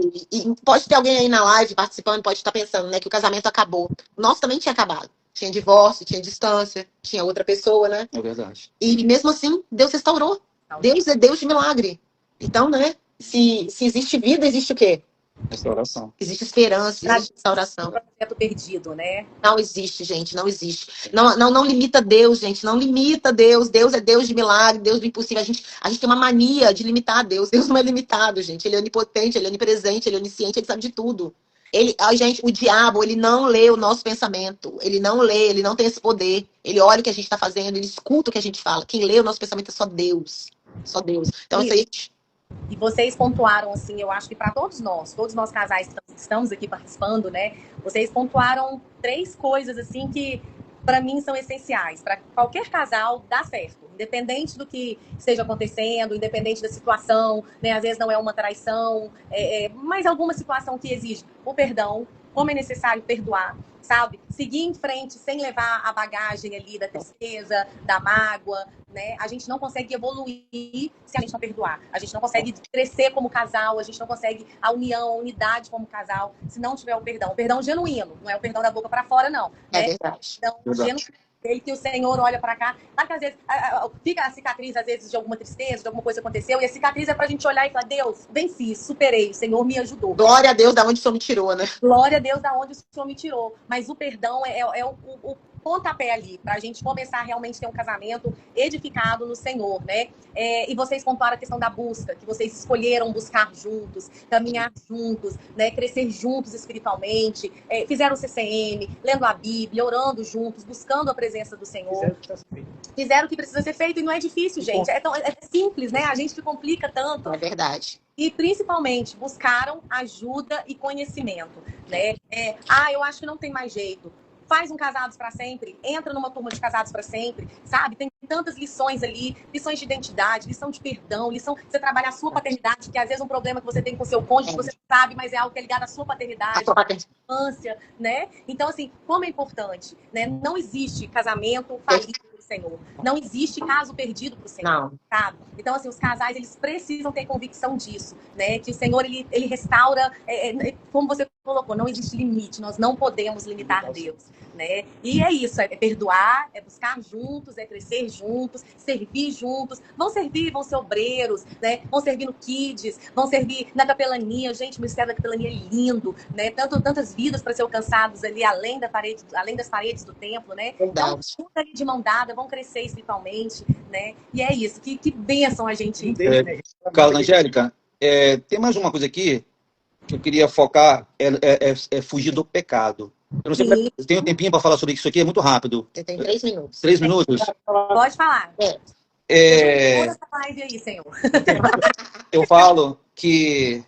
pode ter alguém aí na live participando, pode estar pensando, né, que o casamento acabou. O nosso também tinha acabado. Tinha divórcio, tinha distância, tinha outra pessoa, né? É verdade. E mesmo assim, Deus restaurou. Deus é Deus de milagre. Então, né, se existe vida, existe o quê? Restauração. Existe esperança, existe restauração. Projeto perdido, né? Não existe, gente, não existe. Não limita Deus, gente, não limita Deus. Deus é Deus de milagre, Deus do impossível. A gente tem uma mania de limitar Deus. Deus não é limitado, gente. Ele é onipotente, ele é onipresente, ele é onisciente, ele sabe de tudo. Gente, o diabo, ele não lê o nosso pensamento. Ele não lê, ele não tem esse poder. Ele olha o que a gente está fazendo, ele escuta o que a gente fala. Quem lê o nosso pensamento é só Deus. Só Deus. Então, isso aí. E vocês pontuaram, assim, eu acho que para todos nós casais que estamos aqui participando, né? Vocês pontuaram 3 coisas, assim, que para mim são essenciais. Para qualquer casal dar certo, independente do que esteja acontecendo, independente da situação, né? Às vezes não é uma traição, mas alguma situação que exige o perdão, como é necessário perdoar, sabe? Seguir em frente sem levar a bagagem ali da tristeza, da mágoa, né? A gente não consegue evoluir se a gente não perdoar. A gente não consegue crescer como casal, a gente não consegue a união, a unidade como casal, se não tiver o perdão. O perdão genuíno, não é o perdão da boca para fora, não. É né? verdade. Então, genuíno. Que o Senhor olha para cá, sabe que às vezes fica a cicatriz, às vezes, de alguma tristeza, de alguma coisa que aconteceu, e a cicatriz é pra gente olhar e falar, Deus, venci, superei, o Senhor me ajudou. Glória a Deus da onde o Senhor me tirou, né? Glória a Deus da onde o Senhor me tirou. Mas o perdão é o pontapé ali, pra gente começar a realmente ter um casamento edificado no Senhor, né? E vocês pontuaram a questão da busca, que vocês escolheram buscar juntos, caminhar juntos, né? Crescer juntos espiritualmente, fizeram o CCM, lendo a Bíblia, orando juntos, buscando a presença do Senhor. Fizeram o que precisa ser feito e não é difícil, gente. É simples, né? A gente que complica tanto. É verdade. E, principalmente, buscaram ajuda e conhecimento, né? Eu acho que não tem mais jeito. Faz um Casados para Sempre, entra numa turma de Casados para Sempre, sabe? Tem tantas lições ali, lições de identidade, lição de perdão, lição de você trabalhar a sua paternidade, que às vezes é um problema que você tem com seu cônjuge, que você sabe, mas é algo que é ligado à sua paternidade, à infância, né? Então, assim, como é importante, né? Não existe casamento falido pro Senhor. Não existe caso perdido pro Senhor, não. Sabe? Então, assim, os casais, eles precisam ter convicção disso, né? Que o Senhor, ele restaura, como você colocou, não existe limite, nós não podemos limitar Deus, né? E é isso, é perdoar, é buscar juntos, é crescer juntos, servir juntos, vão ser obreiros, né? Vão servir no Kids, vão servir na capelania, gente, o ministério da capelania é lindo, né? Tantas vidas para ser alcançados ali, além das paredes do templo, né? Então, ali de mão dada, vão crescer espiritualmente, né? E é isso, que bênção a gente... Carla Angélica, tem mais uma coisa aqui que eu queria focar, é fugir do pecado. Eu não sei, eu tenho um tempinho para falar sobre isso aqui, é muito rápido. Você tem 3 minutos. 3 minutos? Pode falar. Toda essa live aí, Senhor. Eu falo que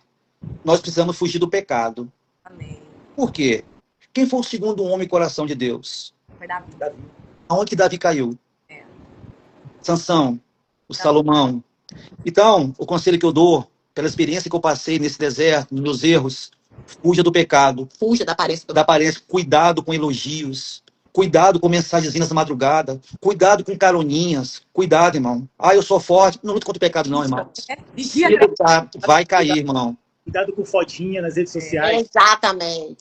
nós precisamos fugir do pecado. Amém. Por quê? Quem foi o segundo homem coração de Deus? Foi Davi. Aonde que Davi caiu? Sansão, o Salomão. Então, o conselho que eu dou, pela experiência que eu passei nesse deserto, nos meus erros, fuja do pecado. Fuja da aparência. Cuidado com elogios. Cuidado com mensagenzinhas na madrugada. Cuidado com caroninhas. Cuidado, irmão. Eu sou forte. Não luta contra o pecado, não, irmão. Vai cair, irmão. Cuidado com fotinha nas redes sociais. Exatamente.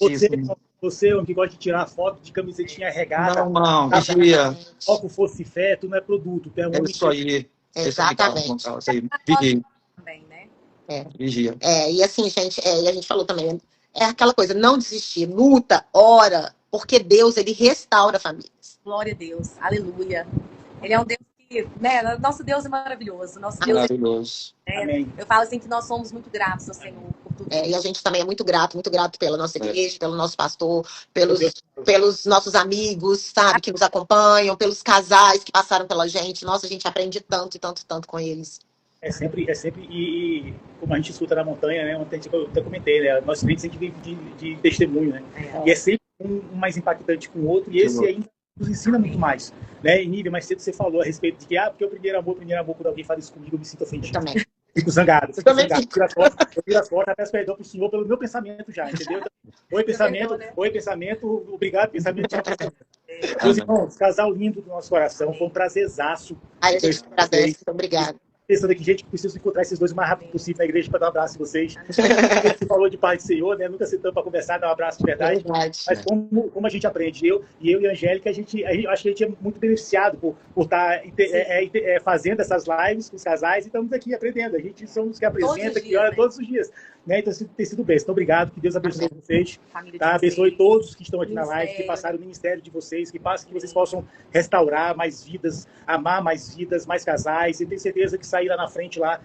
Você que gosta de tirar foto de camisetinha regada. Não, vigia. Foco fosse fé, tu não é produto. Tu é isso aí. Exatamente. Vigia. Também, né? Vigia. E assim, gente, e a gente falou também, é aquela coisa, não desistir, luta, ora, porque Deus, ele restaura famílias. Glória a Deus, aleluia. Ele é um Deus que, né, nosso Deus é maravilhoso. Nosso Deus maravilhoso. Eu falo assim que nós somos muito gratos ao Senhor por tudo. E a gente também é muito grato pela nossa igreja, pelo nosso pastor, pelos nossos amigos, sabe, que nos acompanham, pelos casais que passaram pela gente. Nossa, a gente aprende tanto e tanto, tanto com eles. É sempre, e como a gente escuta na montanha, né? Ontem eu até comentei, né? Nós crentes a gente vive de testemunho, né? E é sempre um mais impactante com o outro, e esse ainda nos ensina muito mais, né? E Nívia, mais cedo você falou a respeito de que, porque o primeiro amor, quando alguém fala isso comigo, eu me sinto ofendido. Eu também. Fico zangado. Eu também fico. Eu viro as portas, peço perdão pro Senhor pelo meu pensamento já, entendeu? Oi, pensamento, obrigado, pensamento. Meus irmãos, casal lindo do nosso coração, foi um prazerzaço. A gente agradece, muito obrigado. Pensando aqui, gente, que preciso encontrar esses dois o mais rápido possível na igreja para dar um abraço em vocês. Você falou de paz do Senhor, né? Nunca sentamos para conversar, dar um abraço de verdade. Mas como a gente aprende, eu e a Angélica, acho que a gente é muito beneficiado por estar fazendo essas lives com os casais e estamos aqui aprendendo. A gente somos os que apresenta, que olha todos os dias. né? Então, tem sido bem. Então, obrigado, que Deus abençoe vocês, Família de tá? vocês. Abençoe todos que estão aqui na live, que Ministério. passaram o ministério de vocês, que vocês possam restaurar mais vidas, amar mais vidas, mais casais, e tenho certeza que sair lá na frente lá,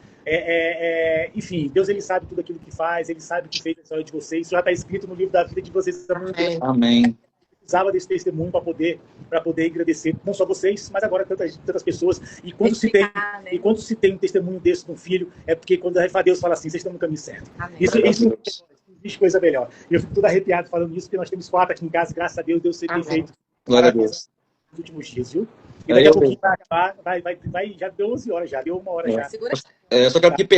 enfim, Deus, ele sabe tudo aquilo que faz, ele sabe o que fez na história de vocês, isso já está escrito no livro da vida de vocês. Amém. Precisava desse testemunho para poder agradecer não só vocês, mas agora tantas pessoas. E quando se tem, né? e quando se tem um testemunho desse no filho, é porque quando Deus fala assim, vocês estão no caminho certo. Amém. Isso não existe coisa melhor. E eu fico todo arrepiado falando isso, porque nós temos 4 aqui em casa, graças a Deus sempre tem feito. Glória a Deus. Nos últimos dias, viu? E daqui a pouquinho vai acabar, já deu 11 horas já, deu 1 hora já. Segura. Só quero pedir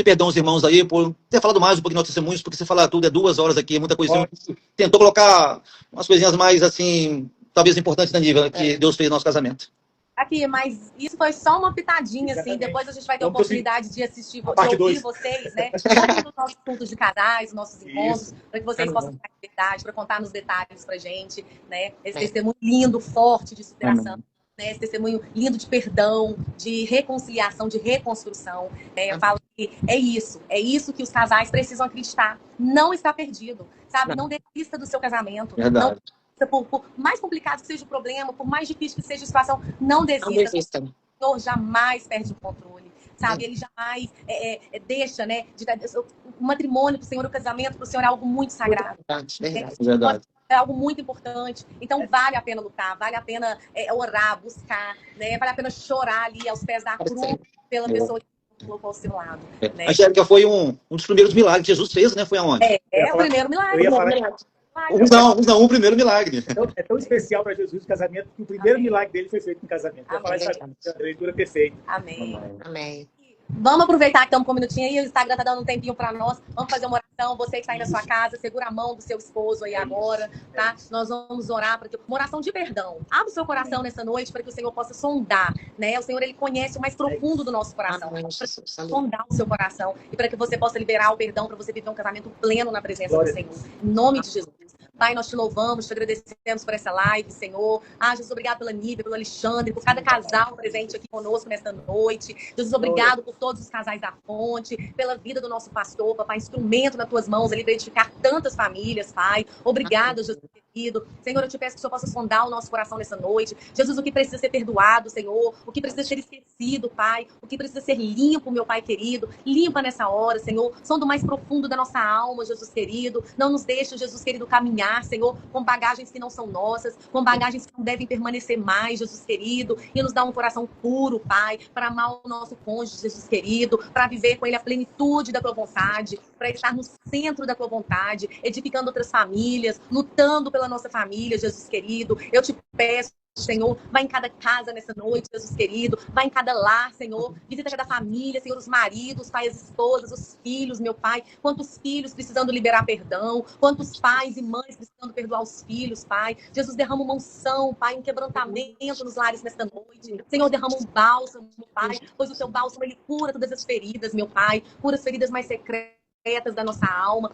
perdão, aos irmãos aí por ter falado mais um pouquinho de testemunhos, porque você falar tudo é 2 horas aqui, é muita coisa. Tentou colocar umas coisinhas mais, assim, talvez importantes da nível que Deus fez no nosso casamento. Aqui, mas isso foi só uma pitadinha, assim. Exatamente. Depois a gente vai ter a Vamos oportunidade de assistir, de parte ouvir 2. vocês, né? Dos nossos cultos de casais, dos nossos encontros, para que vocês possam ficar em verdade, para contar nos detalhes pra gente, né? Esse testemunho lindo, forte de superação. Né, esse testemunho lindo de perdão, de reconciliação, de reconstrução. Né? Eu falo que é isso que os casais precisam acreditar. Não está perdido, sabe? Não desista do seu casamento. Verdade. Não, por mais complicado que seja o problema, por mais difícil que seja a situação, não desista. O Senhor jamais perde o controle. Sabe? Ele jamais deixa, né? O matrimônio para o Senhor, o casamento para o Senhor é algo muito sagrado. Verdade. É algo muito importante. Então, vale a pena lutar, vale a pena orar, buscar, né? Vale a pena chorar ali aos pés da cruz pela pessoa que colocou ao seu lado. Né? Angélica, foi um dos primeiros milagres que Jesus fez, né? Foi aonde? O primeiro milagre. Eu ia falar o primeiro milagre. É tão especial para Jesus o casamento que o primeiro milagre dele foi feito no casamento. Eu ia falar isso a leitura perfeita. Amém. Vamos aproveitar que estamos com um minutinho aí, o Instagram tá dando um tempinho para nós. Vamos fazer uma oração. Você que está aí na sua casa, segura a mão do seu esposo aí agora, tá? Nós vamos orar para que uma oração de perdão. Abre o seu coração nessa noite para que o Senhor possa sondar, né? O Senhor, ele conhece o mais profundo do nosso coração. Para sondar o seu coração e para que você possa liberar o perdão para você viver um casamento pleno na presença do Senhor. Em nome de Jesus. Pai, nós te louvamos, te agradecemos por essa live, Senhor. Jesus, obrigado pela Nívia, pelo Alexandre, por cada casal presente aqui conosco nesta noite. Jesus, obrigado por todos os casais da Fonte, pela vida do nosso pastor, papai, instrumento nas tuas mãos, ele vai edificar tantas famílias, Pai. Obrigado, Jesus querido. Senhor, eu te peço que o Senhor possa sondar o nosso coração nessa noite. Jesus, o que precisa ser perdoado, Senhor, o que precisa ser esquecido, Pai, o que precisa ser limpo, meu Pai querido, limpa nessa hora, Senhor, sonda o mais profundo da nossa alma, Jesus querido. Não nos deixe, Jesus querido, caminhar, Senhor, com bagagens que não são nossas, com bagagens que não devem permanecer mais, Jesus querido, e nos dá um coração puro, Pai, para amar o nosso cônjuge, Jesus querido, para viver com ele a plenitude da tua vontade, para estar no centro da tua vontade, edificando outras famílias, lutando pela nossa família, Jesus querido. Eu te peço, Senhor, vai em cada casa nessa noite, Jesus querido, vai em cada lar, Senhor, visita cada família, Senhor, os maridos, Pai, as esposas, os filhos, meu Pai, quantos filhos precisando liberar perdão, quantos pais e mães precisando perdoar os filhos, Pai. Jesus, derrama uma unção, Pai, um quebrantamento nos lares nesta noite. Senhor, derrama um bálsamo, Pai, pois o teu bálsamo, ele cura todas as feridas, meu Pai, cura as feridas mais secretas da nossa alma,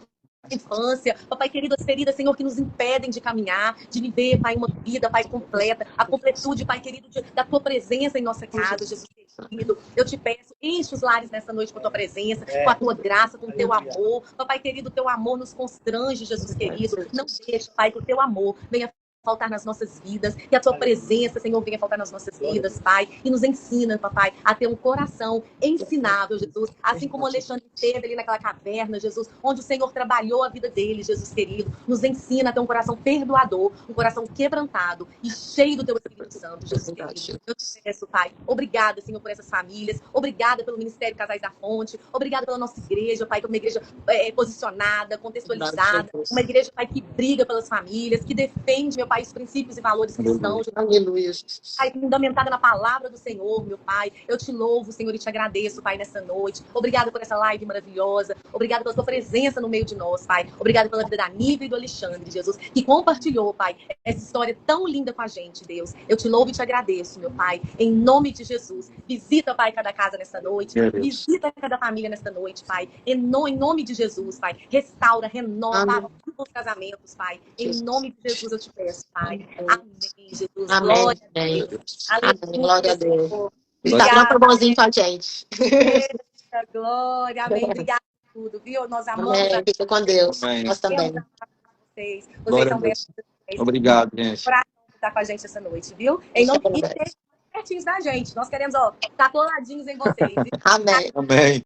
infância, papai querido, as feridas, Senhor, que nos impedem de caminhar, de viver, Pai, uma vida, Pai, completa, a completude, Pai querido, da tua presença em nossa casa, Jesus querido. Eu te peço, enche os lares nessa noite com a tua presença, com a tua graça, com o teu amor, papai querido, o teu amor nos constrange, Jesus querido. Não deixe, Pai, que o teu amor venha faltar nas nossas vidas, que a tua presença, Senhor, venha faltar nas nossas vidas, Pai, e nos ensina, papai, a ter um coração ensinável, Jesus, assim como o Alexandre esteve ali naquela caverna, Jesus, onde o Senhor trabalhou a vida dele, Jesus querido, nos ensina a ter um coração perdoador, um coração quebrantado e cheio do teu Espírito Santo, Jesus querido. Eu te peço, Pai, obrigada, Senhor, por essas famílias, obrigada pelo Ministério Casais da Fonte, obrigada pela nossa igreja, Pai, que é uma igreja posicionada, contextualizada, uma igreja, Pai, que briga pelas famílias, que defende, meu Pai, os princípios e valores cristãos. Aleluia, Jesus. Pai, fundamentada na palavra do Senhor, meu Pai. Eu te louvo, Senhor, e te agradeço, Pai, nessa noite. Obrigada por essa live maravilhosa. Obrigada pela tua presença no meio de nós, Pai. Obrigada pela vida da Nívia e do Alexandre, Jesus, que compartilhou, Pai, essa história tão linda com a gente, Deus. Eu te louvo e te agradeço, meu Pai, em nome de Jesus. Visita, Pai, cada casa nessa noite. Visita cada família nessa noite, Pai. Em nome de Jesus, Pai. Restaura, renova os casamentos, Pai. Em nome de Jesus eu te peço, Pai. Amém, Jesus. Amém. Glória a Deus. Amém. Glória a Deus. Obrigada. Está tão bonzinho com a gente. Glória, amém. Obrigada, tudo, viu? Nós amamos Amém. Fica com Deus. Amém. Nós também. vocês. Vocês Glória a são bem. Deus. Obrigado, gente. Por estar com a gente essa noite, viu? Em nome de pertinhos da gente. Nós queremos, ó, estar coladinhos em vocês. Viu? Amém. Amém.